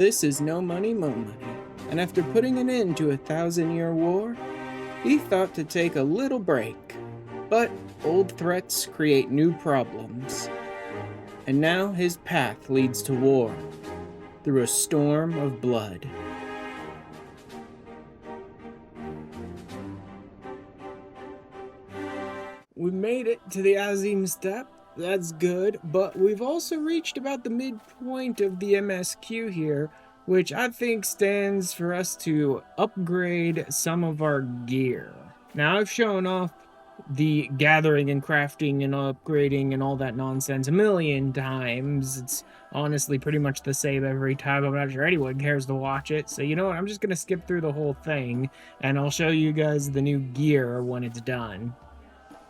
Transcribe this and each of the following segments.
This is No Money, Mo Money, and after putting an end to a 1,000-year war, he thought to take a little break. But old threats create new problems. And now his path leads to war, through a storm of blood. We made it to the Azim Steppe. That's good, but we've also reached about the midpoint of the MSQ here, which I think stands for us to upgrade some of our gear. Now, I've shown off the gathering and crafting and upgrading and all that nonsense a million times. It's honestly pretty much the same every time. I'm not sure anyone cares to watch it, so you know what? I'm just going to skip through the whole thing, and I'll show you guys the new gear when it's done.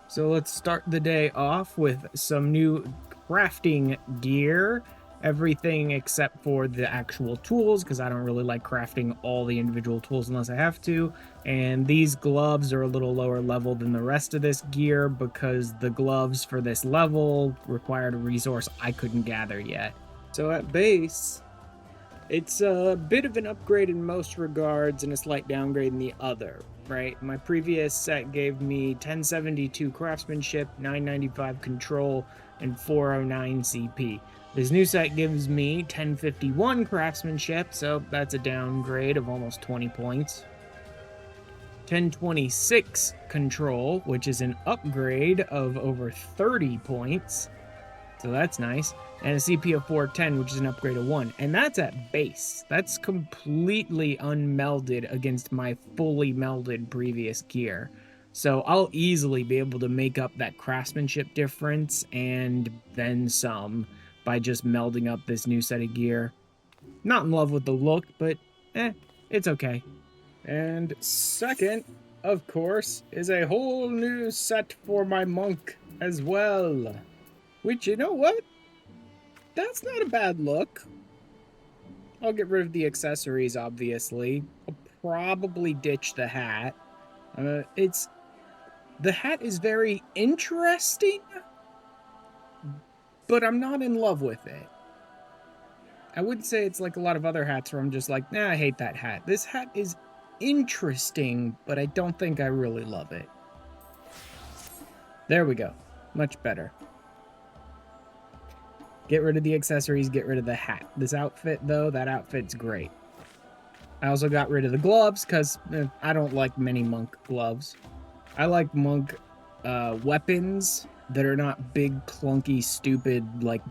So let's start the day off with some new crafting gear. Everything except for the actual tools, because I don't really like crafting all the individual tools unless I have to. And these gloves are a little lower level than the rest of this gear because the gloves for this level required a resource I couldn't gather yet. So at base, it's a bit of an upgrade in most regards and a slight downgrade in the other, right? My previous set gave me 1072 craftsmanship, 995 control, and 409 CP. This new set gives me 1051 craftsmanship, so that's a downgrade of almost 20 points. 1026 control, which is an upgrade of over 30 points. So that's nice. And a CP of 410, which is an upgrade of 1. And that's at base. That's completely unmelded against my fully melded previous gear. So I'll easily be able to make up that craftsmanship difference and then some by just melding up this new set of gear. Not in love with the look, but it's okay. And second, of course, is a whole new set for my monk as well. Which, you know what? That's not a bad look. I'll get rid of the accessories, obviously. I'll probably ditch the hat. The hat is very interesting, but I'm not in love with it. I wouldn't say it's like a lot of other hats where I'm just like, nah, I hate that hat. This hat is interesting, but I don't think I really love it. There we go. Much better. Get rid of the accessories, get rid of the hat. This outfit, though, that outfit's great. I also got rid of the gloves, because I don't like many monk gloves. I like monk weapons that are not big, clunky, stupid, like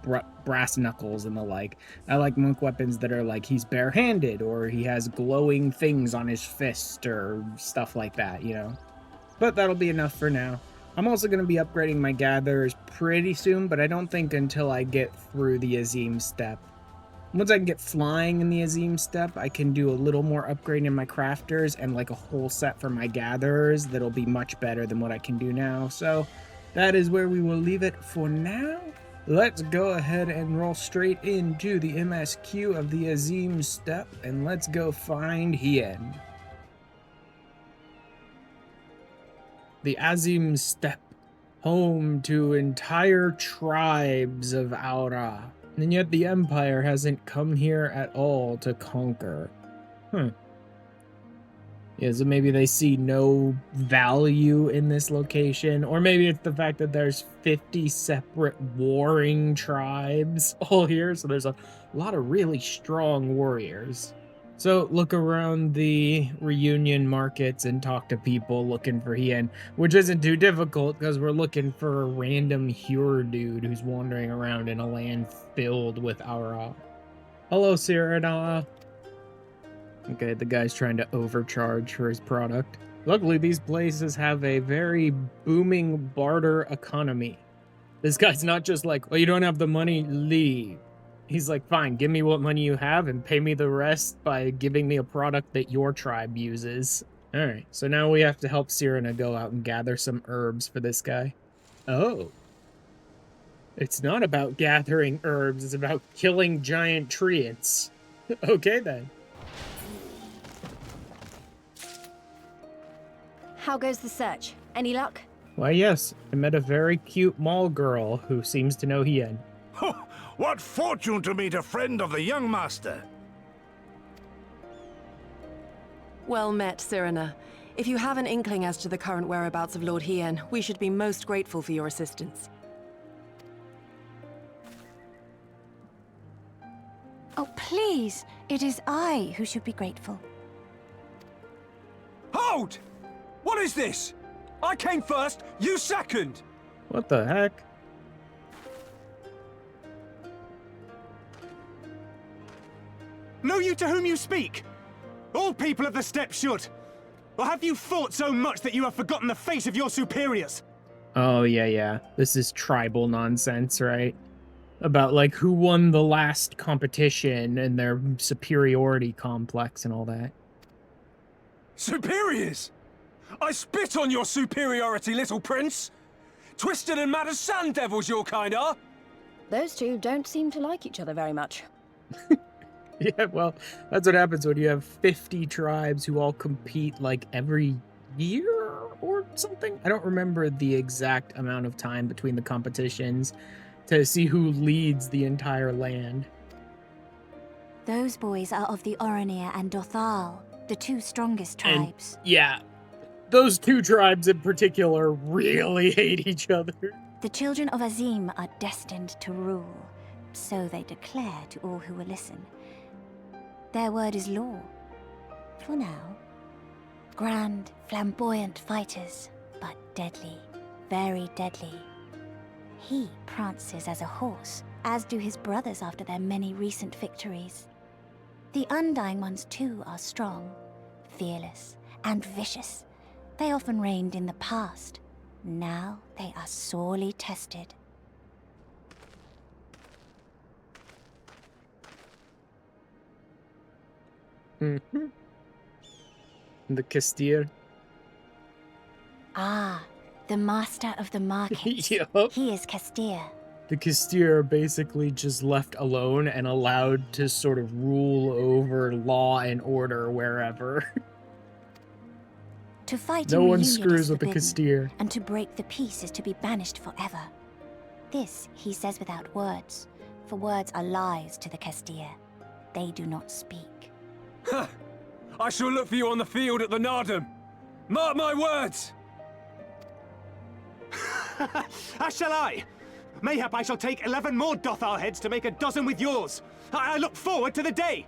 brass knuckles and the like. I like monk weapons that are like he's barehanded, or he has glowing things on his fist, or stuff like that, you know? But that'll be enough for now. I'm also going to be upgrading my gatherers pretty soon, but I don't think until I get through the Azim Steppe. Once I can get flying in the Azim Steppe, I can do a little more upgrading in my crafters and like a whole set for my gatherers that'll be much better than what I can do now. So that is where we will leave it for now. Let's go ahead and roll straight into the MSQ of the Azim Steppe, and let's go find Hien. The Azim Steppe, home to entire tribes of Aura, and yet the Empire hasn't come here at all to conquer. Yeah, so maybe they see no value in this location, or maybe it's the fact that there's 50 separate warring tribes all here, so there's a lot of really strong warriors. So look around the reunion markets and talk to people looking for Hien, which isn't too difficult because we're looking for a random Hure dude who's wandering around in a land filled with Aura. Hello, Sirena. Okay, the guy's trying to overcharge for his product. Luckily, these places have a very booming barter economy. This guy's not just like, well, you don't have the money, leave. He's like, fine, give me what money you have and pay me the rest by giving me a product that your tribe uses. Alright, so now we have to help Sirena go out and gather some herbs for this guy. Oh. It's not about gathering herbs, it's about killing giant treants. Okay then. How goes the search? Any luck? Why yes, I met a very cute mall girl who seems to know Hien. What fortune to meet a friend of the young master! Well met, Cyrena. If you have an inkling as to the current whereabouts of Lord Hien, we should be most grateful for your assistance. Oh, please! It is I who should be grateful. Hold! What is this? I came first, you second! What the heck? Know you to whom you speak? All people of the steppe should. Or have you fought so much that you have forgotten the face of your superiors? Oh, yeah. This is tribal nonsense, right? About, like, who won the last competition and their superiority complex and all that. Superiors? I spit on your superiority, little prince! Twisted and mad as sand devils your kind are! Those two don't seem to like each other very much. Yeah, well, that's what happens when you have 50 tribes who all compete, like, every year or something? I don't remember the exact amount of time between the competitions to see who leads the entire land. Those boys are of the Oranir and Dothal, the two strongest tribes. And, yeah, those two tribes in particular really hate each other. The children of Azim are destined to rule, so they declare to all who will listen. Their word is law. For now. Grand, flamboyant fighters, but deadly. Very deadly. He prances as a horse, as do his brothers after their many recent victories. The Undying ones too are strong, fearless, and vicious. They often reigned in the past. Now they are sorely tested. Mm-hmm. The Castir. Ah, the master of the market. Yup. He is Castir. The Castir are basically just left alone and allowed to sort of rule over law and order wherever. To fight No in one reunion screws is with the forbidden, Castir. and to break the peace is to be banished forever. This he says without words, for words are lies to the Castir. They do not speak. Huh! I shall look for you on the field at the Nardum. Mark my words! As shall I. Mayhap I shall take 11 more Dothal heads to make a dozen with yours. I look forward to the day.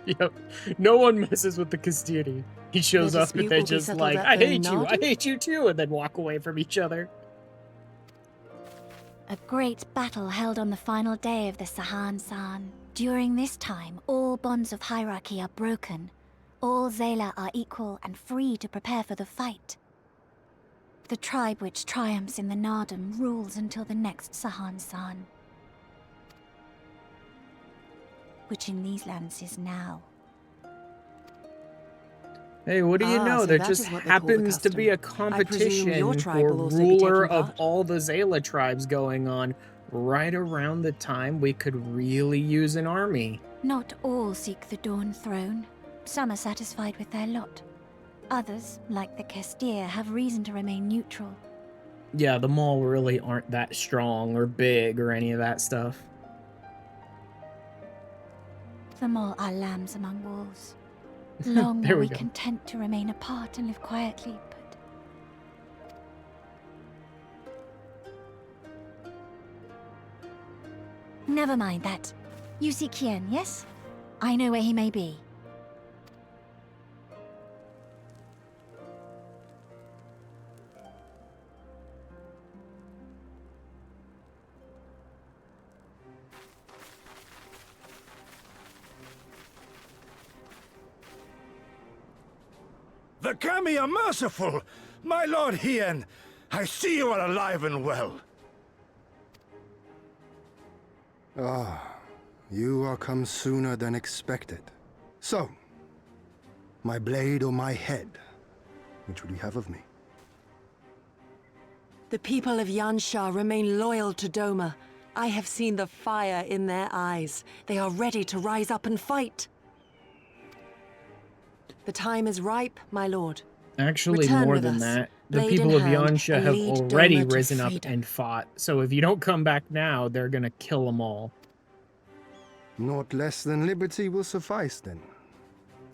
Yep. No one messes with the Castiri. He shows The up and dispute they're will be just settled like, at I the hate you, I Nardum? hate you too, and then walk away from each other. A great battle held on the final day of the Sahan San. During this time, all bonds of hierarchy are broken. All Zayla are equal and free to prepare for the fight. The tribe which triumphs in the Nardum rules until the next Sahan San. Which in these lands is now. Hey, what do you know? so There that just is what they call the happens to be a custom. I presume your competition tribe for will also be ruler taking of part? all the Zayla tribes going on right around the time we could really use an army. Not all seek the Dawn Throne. Some are satisfied with their lot. Others, like the Castir, have reason to remain neutral. Yeah, the Mol really aren't that strong or big or any of that stuff. The Mol are lambs among wolves. Long There were we we go. content to remain apart and live quietly, but... Never mind that. You seek Hien, yes? I know where he may be. The Kami are merciful! My lord Hien, I see you are alive and well. Ah, you are come sooner than expected. So, my blade or my head? Which would you have of me? The people of Yansha remain loyal to Doma. I have seen the fire in their eyes. They are ready to rise up and fight. The time is ripe, my lord. Actually, Return more with than us, that. The blade people in of hand, Yansha and have lead already Doma to risen up freedom. and fought. So if you don't come back now, they're gonna kill them all. Naught less than liberty will suffice, then.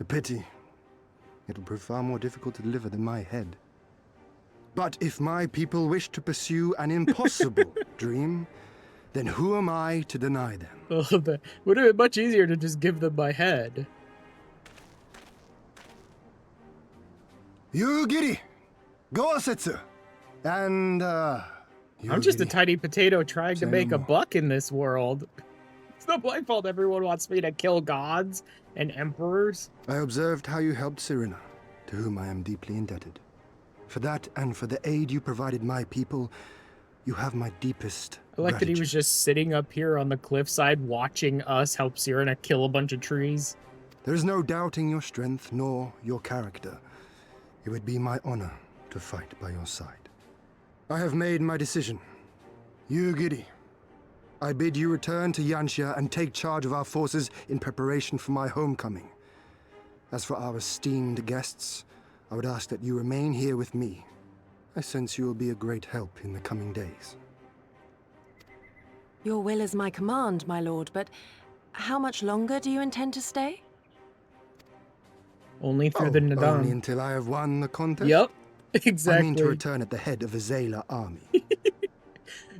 A pity. It'll prove far more difficult to deliver than my head. But if my people wish to pursue an impossible dream, then who am I to deny them? Oh, that would have been much easier to just give them my head. You giddy! Go Setsu! And, I'm just a tiny potato trying to make a buck in this world. It's not my fault everyone wants me to kill gods and emperors. I observed how you helped Serena, to whom I am deeply indebted. For that and for the aid you provided my people, you have my deepest I like that he gratitude. was just sitting up here on the cliffside watching us help Sirena kill a bunch of trees. There is no doubting your strength nor your character. It would be my honor to fight by your side. I have made my decision. You giddy. I bid you return to Yanxia and take charge of our forces in preparation for my homecoming. As for our esteemed guests, I would ask that you remain here with me. I sense you will be a great help in the coming days. Your will is my command, my lord, but how much longer do you intend to stay? Only through the Only Nadam. until I have won the contest? Yep, I exactly. mean to return at the head of a Zayla army.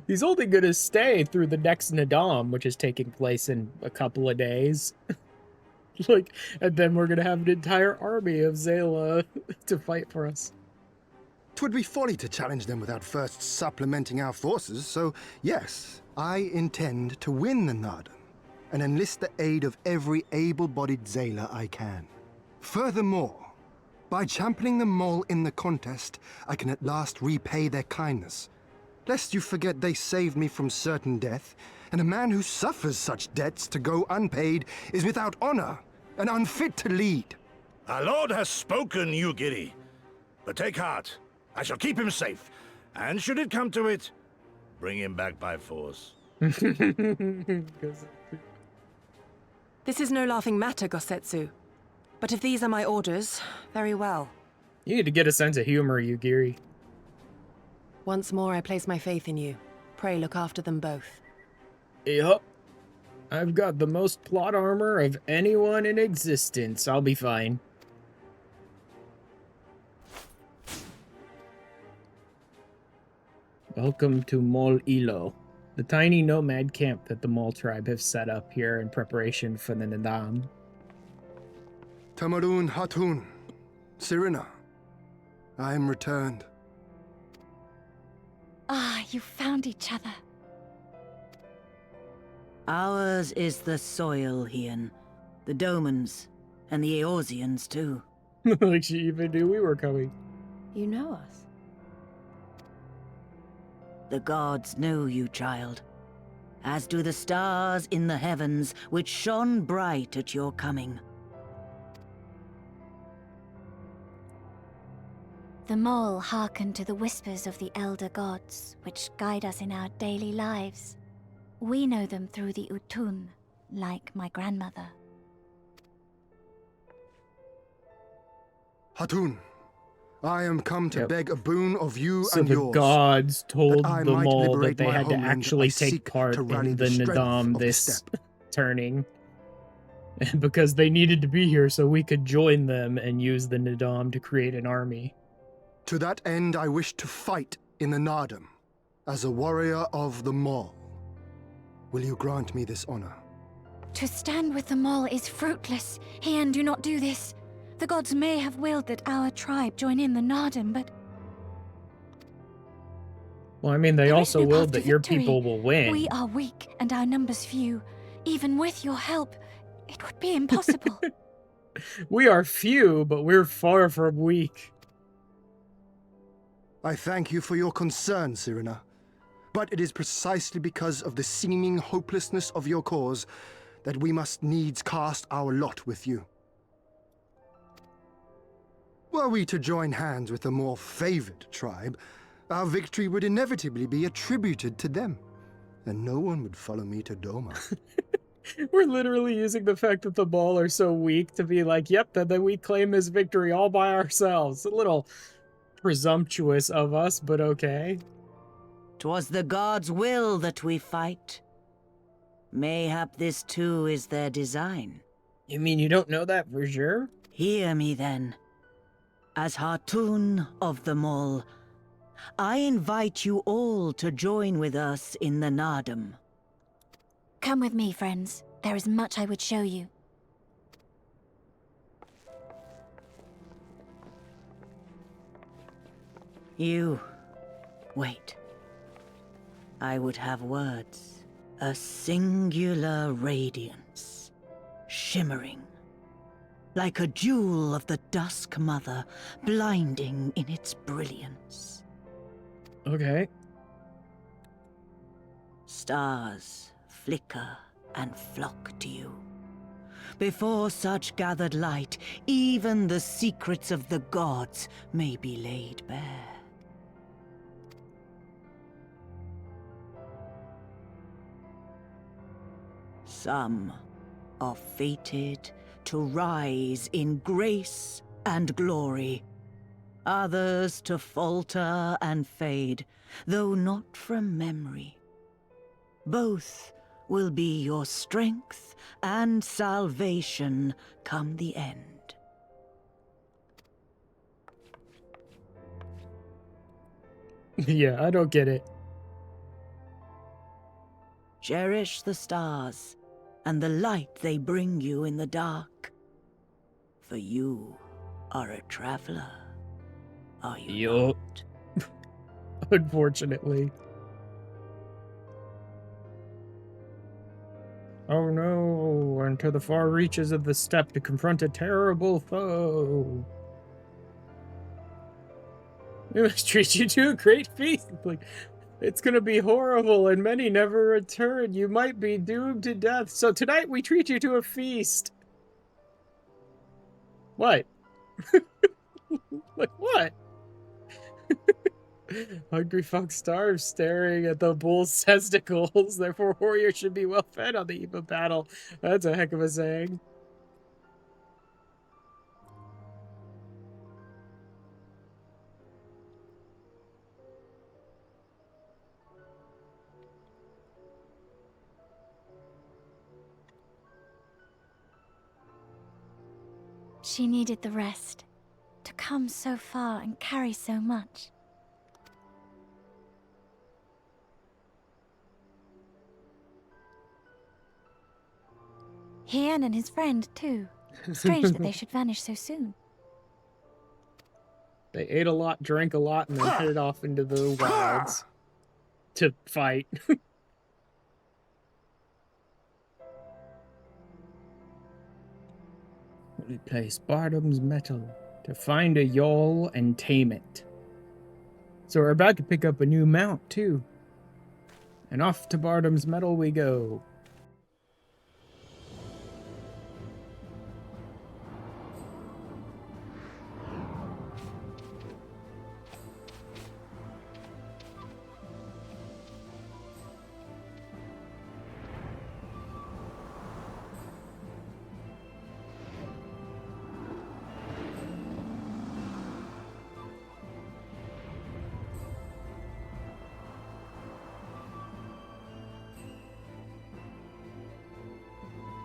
He's only going to stay through the next Nadam, which is taking place in a couple of days. Like, and then we're going to have an entire army of Zayla to fight for us. 'Twould be folly to challenge them without first supplementing our forces, so yes, I intend to win the Nardan and enlist the aid of every able-bodied Zayla I can. Furthermore, by championing the Mol in the contest, I can at last repay their kindness. Lest you forget they saved me from certain death, and a man who suffers such debts to go unpaid is without honor and unfit to lead. Our lord has spoken, you giddy. But take heart. I shall keep him safe. And should it come to it, bring him back by force. This is no laughing matter, Gosetsu. But if these are my orders, very well. You need to get a sense of humor, Yugiri. Once more, I place my faith in you. Pray look after them both. Yup. I've got the most plot armor of anyone in existence. I'll be fine. Welcome to Mol Ilo, the tiny nomad camp that the Mol tribe have set up here in preparation for the Nadam. Tamarun Hatun, Serena, I am returned. Ah, you found each other. Ours is the soil, Hien. The Domans, and the Eorzeans, too. Like she even knew we were coming. You know us. The gods know you, child. As do the stars in the heavens, which shone bright at your coming. The Mol hearken to the whispers of the elder gods, which guide us in our daily lives. We know them through the Utun, like my grandmother. Hatun, I am come to Yep. beg a boon of you So and the yours. gods told that I the might Mol that liberate they my had to homeland. actually I take seek part to rally in the the strength Nadam of the this steppe. turning. Because they needed to be here so we could join them and use the Nadam to create an army. To that end, I wish to fight in the Nardam as a warrior of the Mol. Will you grant me this honor? To stand with the Mol is fruitless. Hien, do not do this. The gods may have willed that our tribe join in the Nardan, but Well, I mean, they there is also no willed path to that your victory. people will win. We are weak and our numbers few. Even with your help, it would be impossible. We are few, but we're far from weak. I thank you for your concern, Serena. But it is precisely because of the seeming hopelessness of your cause that we must needs cast our lot with you. Were we to join hands with a more favored tribe, our victory would inevitably be attributed to them, and no one would follow me to Doma. We're literally using the fact that the Mol are so weak to be like, yep, then we claim this victory all by ourselves. A little presumptuous of us, but okay. 'Twas the gods' will that we fight. Mayhap this too is their design. You mean you don't know that for sure? Hear me then. As Hartoon of the Mol, I invite you all to join with us in the Nardum. Come with me, friends. There is much I would show you. You... wait. I would have words. A singular radiance, shimmering. Like a jewel of the Dusk Mother, blinding in its brilliance. Okay. Stars flicker and flock to you. Before such gathered light, even the secrets of the gods may be laid bare. Some are fated to rise in grace and glory. Others to falter and fade, though not from memory. Both will be your strength and salvation come the end. Yeah, I don't get it. Cherish the stars and the light they bring you in the dark. For you are a traveler, are you Yup. not? Unfortunately. Oh no, into the far reaches of the steppe to confront a terrible foe. We must treat you to a great feast. Like, it's gonna be horrible and many never return. You might be doomed to death. So tonight we treat you to a feast. What? Like what? Hungry fox starves staring at the bull's testicles. Therefore, warriors should be well fed on the eve of battle. That's a heck of a saying. She needed the rest. To come so far and carry so much. Hien and his friend, too. Strange that they should vanish so soon. They ate a lot, drank a lot, and then headed off into the wilds to fight. We place Bardam's Mettle to find a Yol and tame it. So we're about to pick up a new mount, too. And off to Bardam's Mettle we go.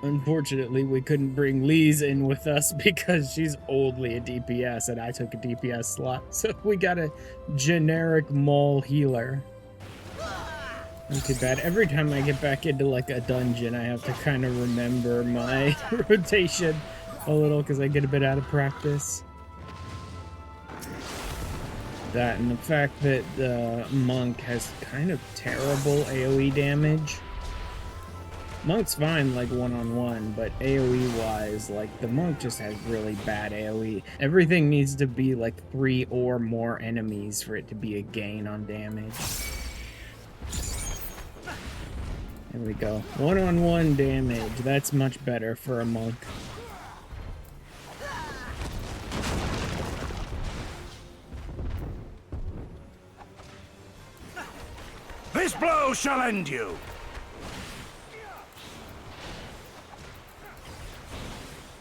Unfortunately, we couldn't bring Lise in with us because she's oldly a DPS and I took a DPS slot. So we got a generic mole healer. Not too bad. Every time I get back into like a dungeon, I have to kind of remember my rotation a little because I get a bit out of practice. That and the fact that the monk has kind of terrible AoE damage. Monk's fine, like, one-on-one, but AoE-wise, like, the monk just has really bad AoE. Everything needs to be, like, 3 or more enemies for it to be a gain on damage. There we go. One-on-one damage. That's much better for a monk. This blow shall end you!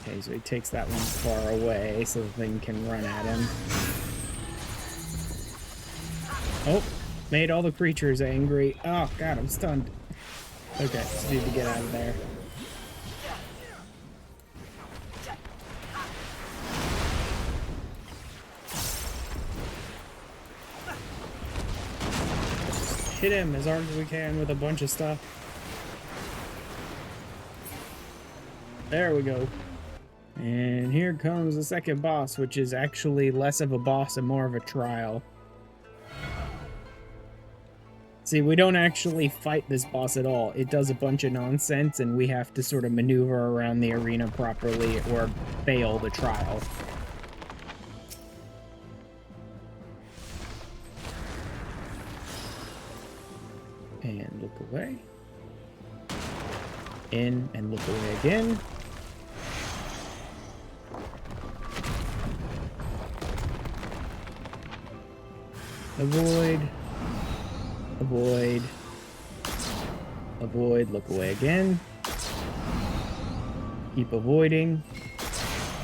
Okay, so he takes that one far away so the thing can run at him. Oh, made all the creatures angry. Oh god, I'm stunned. Okay, just need to get out of there. Hit him as hard as we can with a bunch of stuff. There we go. And here comes the second boss, which is actually less of a boss and more of a trial. See, we don't actually fight this boss at all. It does a bunch of nonsense, and we have to sort of maneuver around the arena properly or fail the trial. And look away. In and look away again. Avoid. Avoid. Avoid, look away again. Keep avoiding.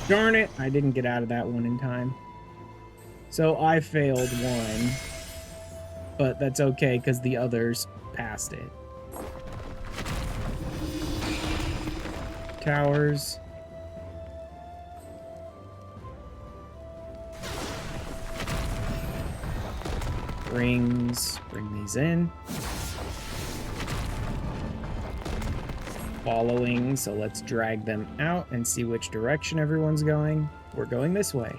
Darn it, I didn't get out of that one in time. So I failed one. But that's okay, because the others passed it. Towers. Rings. Bring these in. Following, so let's drag them out and see which direction everyone's going. We're going this way.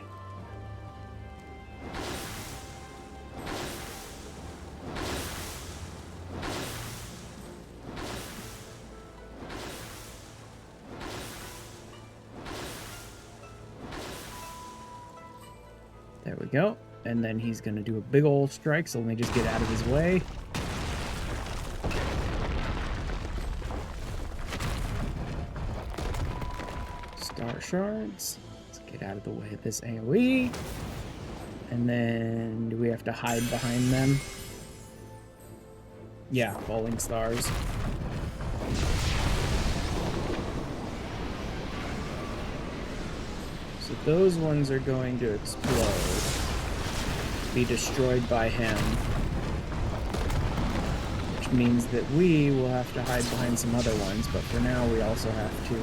There we go. And then he's going to do a big old strike, so let me just get out of his way. Star shards. Let's get out of the way of this AoE. And then do we have to hide behind them? Yeah, falling stars. So those ones are going to explode. Be destroyed by him. Which means that we will have to hide behind some other ones, but for now we also have to,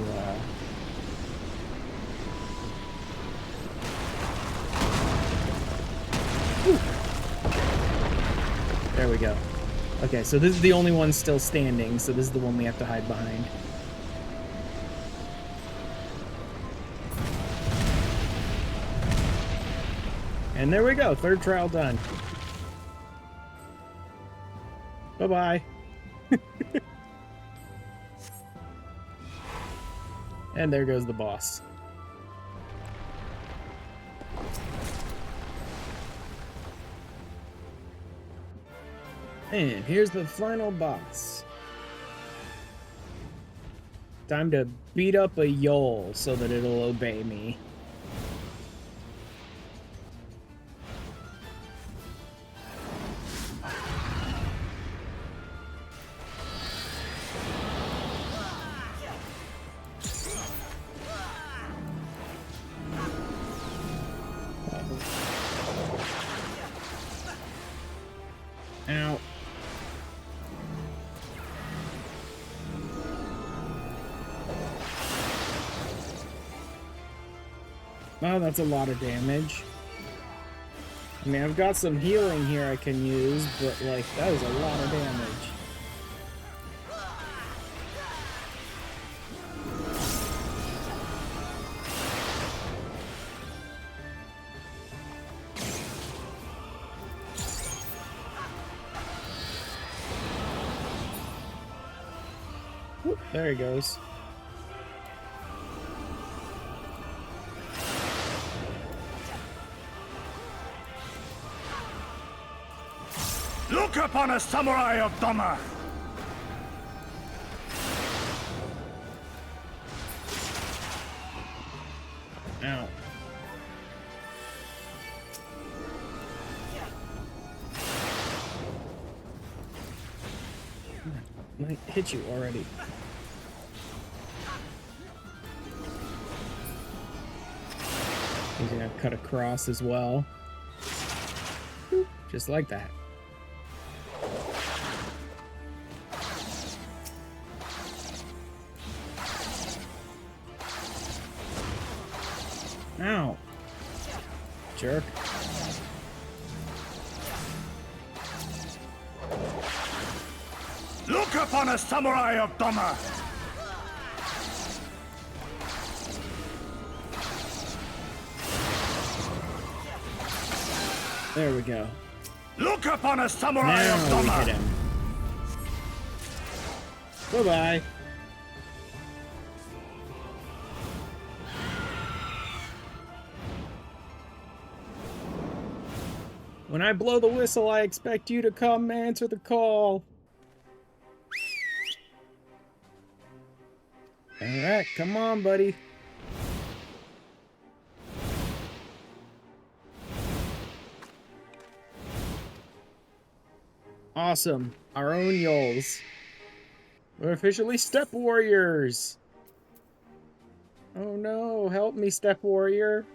There we go. Okay, so this is the only one still standing, so this is the one we have to hide behind. And there we go, third trial done. Bye-bye. And there goes the boss. And here's the final boss. Time to beat up a Yol so that it'll obey me. Ow. Oh, that's a lot of damage. I mean, I've got some healing here I can use, but, like, that is a lot of damage. Whoop, there he goes. Look upon a samurai of Dhamma! Ow. Might hit you already. He's gonna cut across as well. Just like that. Ow. Jerk. Look upon a samurai of Doma! There we go. Look upon a samurai of Now we Doma! hit him. Bye-bye. When I blow the whistle, I expect you to come answer the call. Alright, come on, buddy. Awesome. Our own Yols. We're officially Step Warriors. Oh no, help me, Step Warrior.